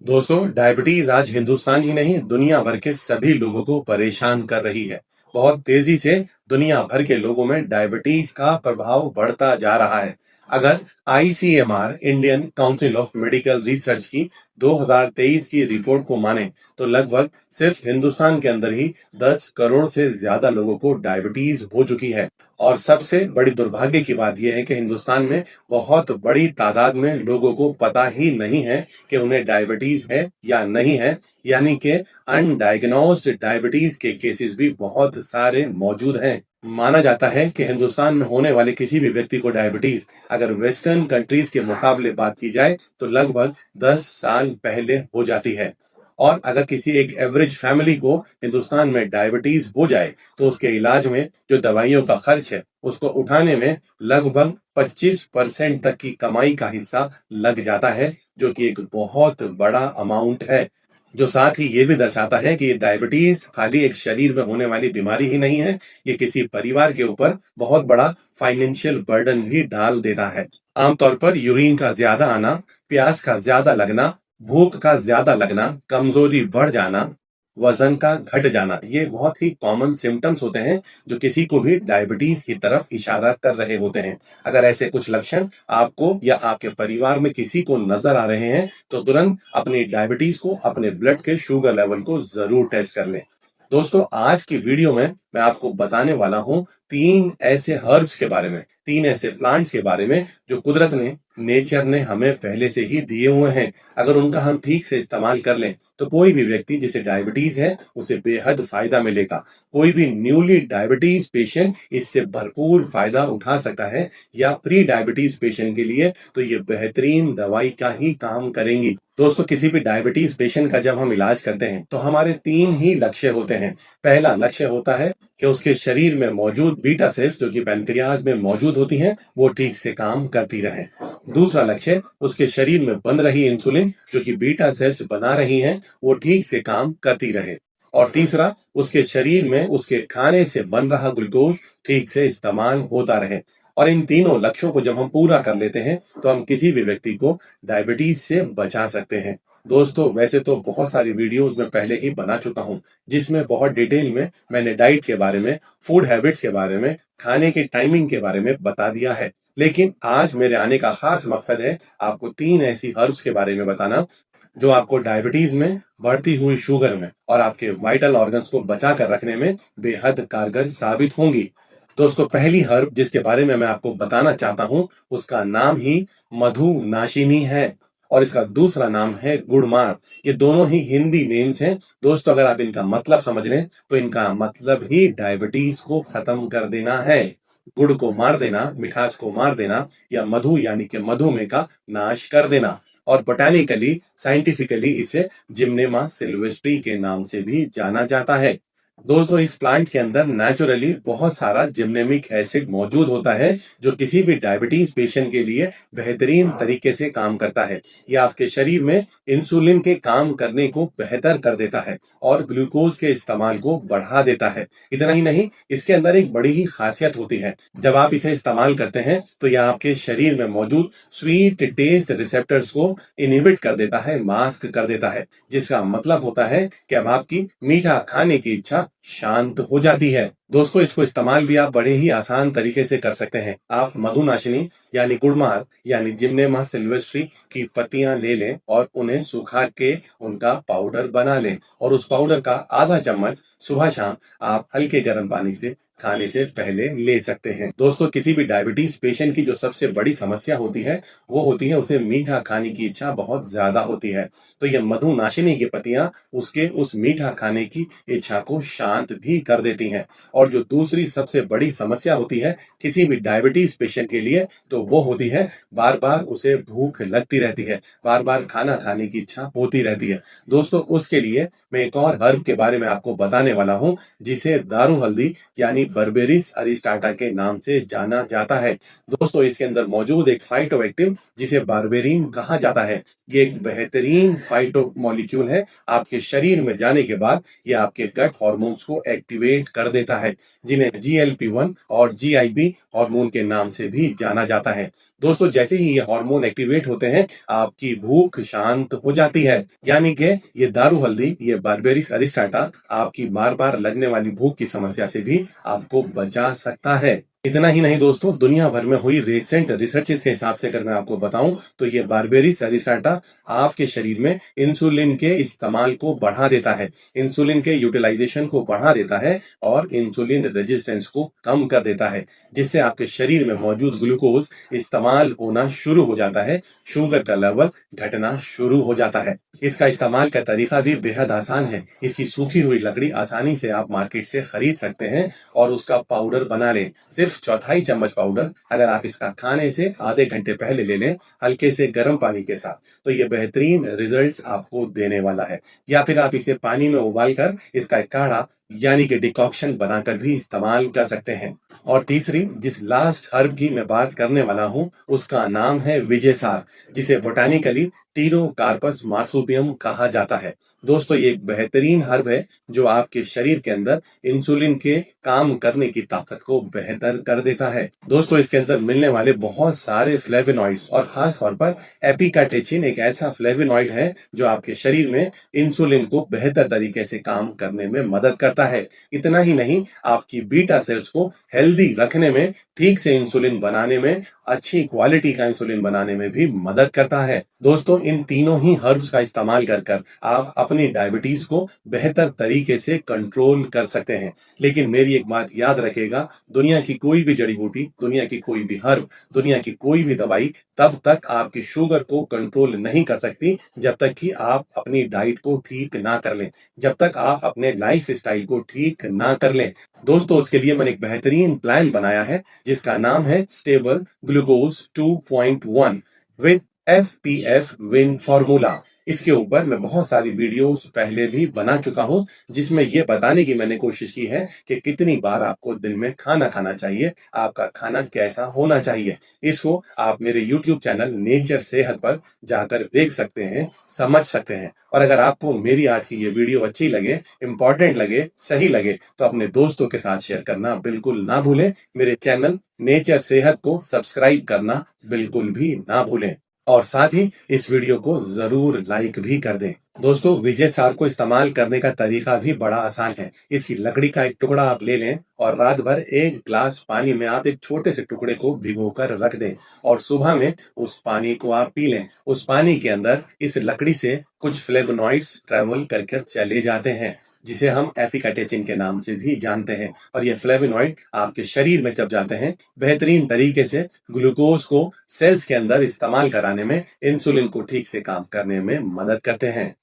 दोस्तों, डायबिटीज आज हिंदुस्तान ही नहीं दुनिया भर के सभी लोगों को परेशान कर रही है। बहुत तेजी से दुनिया भर के लोगों में डायबिटीज का प्रभाव बढ़ता जा रहा है। अगर ICMR Indian council of medical research की 2023 की रिपोर्ट को माने तो लगभग सिर्फ हिंदुस्तान के अंदर ही 10 करोड़ से ज्यादा लोगों को डायबिटीज हो चुकी है। और सबसे बड़ी दुर्भाग्य की बात यह है कि हिंदुस्तान में बहुत बड़ी तादाद में लोगों को पता ही नहीं है कि उन्हें डायबिटीज है या नहीं है। यानी कि अनडायग्नोस्ड डायबिटीज के केसेस भी बहुत सारे मौजूद हैं। माना जाता है कि हिंदुस्तान में होने वाले किसी भी व्यक्ति को डायबिटीज अगर वेस्टर्न कंट्रीज के मुकाबले बात की जाए तो लगभग 10 साल पहले हो जाती है। और अगर किसी एक एवरेज फैमिली को हिंदुस्तान में डायबिटीज हो जाए तो उसके इलाज में जो दवाइयों का खर्च है उसको उठाने में लगभग 25% तक की कमाई का हिस्सा लग जाता है, जो कि एक बहुत बड़ा अमाउंट है। जो साथ ही ये भी दर्शाता है कि डायबिटीज खाली एक शरीर में होने वाली बीमारी ही नहीं है, ये किसी परिवार के ऊपर बहुत बड़ा फाइनेंशियल बर्डन भी डाल देता है। आमतौर पर यूरिन का ज्यादा आना, प्यास का ज्यादा लगना, भूख का ज्यादा लगना, कमजोरी बढ़ जाना, वजन का घट जाना, ये बहुत ही कॉमन सिम्टम्स होते हैं जो किसी को भी डायबिटीज की तरफ इशारा कर रहे होते हैं। अगर ऐसे कुछ लक्षण आपको या आपके परिवार में किसी को नजर आ रहे हैं तो तुरंत अपनी डायबिटीज को, अपने ब्लड के शुगर लेवल को जरूर टेस्ट कर लें। दोस्तों, आज की वीडियो में मैं आपको बताने वाला हूं तीन ऐसे हर्ब्स के बारे में, तीन ऐसे प्लांट्स के बारे में जो कुदरत ने, नेचर ने हमें पहले से ही दिए हुए हैं। अगर उनका हम ठीक से इस्तेमाल कर लें तो कोई भी व्यक्ति जिसे डायबिटीज है उसे बेहद फायदा मिलेगा। कोई भी न्यूली डायबिटीज पेशेंट इससे भरपूर फायदा उठा सकता है, या प्री डायबिटीज पेशेंट के लिए तो ये बेहतरीन दवाई का ही काम करेंगी। दोस्तों, किसी भी डायबिटीज पेशेंट का जब हम इलाज करते हैं तो हमारे तीन ही लक्ष्य होते हैं। पहला लक्ष्य होता है कि उसके शरीर में मौजूद बीटा सेल्स जो कि पैनक्रियाज में मौजूद होती हैं वो ठीक से काम करती रहें। दूसरा लक्ष्य, उसके शरीर में बन रही इंसुलिन जो कि बीटा सेल्स बना रही हैं वो ठीक से काम करती रहे। और तीसरा, उसके शरीर में उसके खाने से बन रहा ग्लूकोज ठीक से इस्तेमाल होता रहे। और इन तीनों लक्ष्यों को जब हम पूरा कर लेते हैं तो हम किसी भी व्यक्ति को डायबिटीज से बचा सकते हैं। दोस्तों, वैसे तो बहुत सारी वीडियोस मैं पहले ही बना चुका हूं जिसमें बहुत डिटेल में मैंने डाइट के बारे में, फूड हैबिट्स के बारे में, खाने की टाइमिंग के बारे में बता दिया है। लेकिन आज मेरे आने का खास मकसद है आपको तीन ऐसी हर्ब्स के बारे में बताना जो आपको डायबिटीज में, बढ़ती हुई शुगर में और आपके वाइटल ऑर्गन्स को बचा कर रखने में बेहद कारगर साबित होंगी। दोस्तों, पहली हर्ब जिसके बारे में मैं आपको बताना चाहता हूं उसका नाम ही मधु नाशिनी है और इसका दूसरा नाम है गुड़मार। ये दोनों ही हिंदी नेम्स हैं। दोस्तों, अगर आप इनका मतलब समझ लें तो इनका मतलब ही डायबिटीज को खत्म कर देना है। गुड़ को मार देना, मिठास को मार देना, या मधु यानी कि मधुमेह का नाश कर देना। और बोटानिकली, साइंटिफिकली इसे जिम्नेमा सिल्वेस्ट्री के नाम से भी जाना जाता है। दोस्तों, इस प्लांट के अंदर नेचुरली बहुत सारा जिम्नेमिक एसिड मौजूद होता है जो किसी भी डायबिटीज पेशेंट के लिए बेहतरीन तरीके से काम करता है। यह आपके शरीर में इंसुलिन के काम करने को बेहतर कर देता है और ग्लूकोज के इस्तेमाल को बढ़ा देता है। इतना ही नहीं, इसके अंदर एक बड़ी ही खासियत होती है। जब आप इसे इस्तेमाल करते हैं तो यह आपके शरीर में मौजूद स्वीट टेस्ट रिसेप्टर्स को इनहिबिट कर देता है, मास्क कर देता है, जिसका मतलब होता है कि अब आपकी मीठा खाने की इच्छा शांत हो जाती है। दोस्तों, इसको इस्तेमाल भी आप बड़े ही आसान तरीके से कर सकते हैं। आप मधुनाशिनी यानी गुड़मार यानी जिम्नेमा सिल्वेस्ट्री की पत्तियां ले लें और उन्हें सुखा के उनका पाउडर बना लें और उस पाउडर का आधा चम्मच सुबह शाम आप हल्के गर्म पानी से खाने से पहले ले सकते हैं। दोस्तों, किसी भी डायबिटीज पेशेंट की जो सबसे बड़ी समस्या होती है वो होती है उसे मीठा खाने की इच्छा बहुत ज्यादा होती है। तो ये मधुनाशिनी की पत्तियां उसके उस मीठा खाने की इच्छा को शांत भी कर देती हैं। और जो दूसरी सबसे बड़ी समस्या होती है किसी भी डायबिटीज पेशेंट के लिए तो वो होती है बार बार उसे भूख लगती रहती है, बार बार खाना खाने की इच्छा होती रहती है। दोस्तों, उसके लिए मैं एक और हर्ब के बारे में आपको बताने वाला हूं जिसे दारू हल्दी यानी बर्बेरिस अरिस्टाटा के नाम से जाना जाता है। दोस्तों, इसके अंदर मौजूद एक फाइटोएक्टिव जिसे बार्बेरिन कहा जाता है, ये एक बेहतरीन फाइटो मॉलिक्यूल है। आपके शरीर में जाने के बाद ये आपके गट हार्मोन्स को एक्टिवेट कर देता है, जिन्हें GLP-1 और GIP हार्मोन के नाम से भी जाना जाता है। दोस्तों, जैसे ही ये हार्मोन एक्टिवेट होते हैं, आपकी भूख शांत हो जाती है। यानी कि ये दारू हल्दी, ये बार्बेरिस अरिस्टाटा आपकी बार बार लगने वाली भूख की समस्या से भी आपको बचा सकता है। इतना ही नहीं दोस्तों, दुनिया भर में हुई रिसेंट रिसर्चेस के हिसाब से अगर मैं आपको बताऊं तो ये बार्बेरिस अरिस्टाटा आपके शरीर में इंसुलिन के इस्तेमाल को बढ़ा देता है, इंसुलिन के यूटिलाइजेशन को बढ़ा देता है और इंसुलिन रेजिस्टेंस को कम कर देता है, जिससे आपके शरीर में मौजूद ग्लूकोज इस्तेमाल होना शुरू हो जाता है, शुगर का लेवल घटना शुरू हो जाता है। इसका इस्तेमाल का तरीका भी बेहद आसान है। इसकी सूखी हुई लकड़ी आसानी से आप मार्केट से खरीद सकते हैं और उसका पाउडर बना लें। सिर्फ चौथाई चम्मच पाउडर अगर आप इसका खाने से आधे घंटे पहले ले लें, हल्के से गर्म पानी के साथ, तो ये बेहतरीन रिजल्ट्स आपको देने वाला है। या फिर आप इसे पानी में उबाल कर इसका एक काढ़ा यानी कि डिकॉक्शन बनाकर भी इस्तेमाल कर सकते हैं। और तीसरी जिस लास्ट हर्ब की मैं बात करने वाला हूं, उसका नाम है विजयसार, जिसे बोटानिकली टीरोकार्पस मार्सुपियम कहा जाता है। दोस्तों, ये एक बेहतरीन हर्ब है जो आपके शरीर के अंदर इंसुलिन के काम करने की ताकत को बेहतर कर देता है। दोस्तों, इसके अंदर मिलने वाले बहुत सारे फ्लेवोनॉइड्स और खास तौर पर एपिकाटेचिन एक ऐसा फ्लेवोनॉइड है जो आपके शरीर में इंसुलिन को बेहतर तरीके से काम करने में मदद करता है। इतना ही नहीं, आपकी बीटा सेल्स को हेल्दी रखने में, ठीक से इंसुलिन बनाने में, अच्छी क्वालिटी का इंसुलिन बनाने में भी मदद करता है। दोस्तों, इन तीनों ही हर्ब्स का इस्तेमाल कर आप अपनी डायबिटीज को बेहतर तरीके से कंट्रोल कर सकते हैं। लेकिन मेरी एक बात याद रखेगा, दुनिया की कोई भी जड़ी बूटी, दुनिया की कोई भी हर्ब, दुनिया की कोई भी दवाई तब तक आपकी शुगर को कंट्रोल नहीं कर सकती जब तक कि आप अपनी डाइट को ठीक ना कर लें, जब तक आप अपने लाइफ स्टाइल को ठीक ना कर लें। दोस्तों, उसके लिए मैंने एक बेहतरीन प्लान बनाया है जिसका नाम है stable glucose 2.1 with FPF win formula. इसके ऊपर मैं बहुत सारी वीडियोस पहले भी बना चुका हूं, जिसमें यह बताने की मैंने कोशिश की है कि कितनी बार आपको दिन में खाना खाना चाहिए, आपका खाना कैसा होना चाहिए। इसको आप मेरे YouTube चैनल नेचर सेहत पर जाकर देख सकते हैं, समझ सकते हैं। और अगर आपको मेरी आज की ये वीडियो अच्छी लगे, इंपॉर्टेंट लगे, सही लगे, तो अपने दोस्तों के साथ शेयर करना बिल्कुल ना भूलें। मेरे चैनल नेचर सेहत को सब्सक्राइब करना बिल्कुल भी ना भूलें और साथ ही इस वीडियो को जरूर लाइक भी कर दें। दोस्तों, विजय सार को इस्तेमाल करने का तरीका भी बड़ा आसान है। इसकी लकड़ी का एक टुकड़ा आप ले लें और रात भर एक ग्लास पानी में आप एक छोटे से टुकड़े को भिगोकर रख दें और सुबह में उस पानी को आप पी लें। उस पानी के अंदर इस लकड़ी से कुछ फ्लेवोनॉइड्स ट्रेवल करके चले जाते हैं, जिसे हम एपिकाटेचिन के नाम से भी जानते हैं। और ये फ्लेवोनॉइड आपके शरीर में जब जाते हैं, बेहतरीन तरीके से ग्लूकोज को सेल्स के अंदर इस्तेमाल कराने में, इंसुलिन को ठीक से काम करने में मदद करते हैं।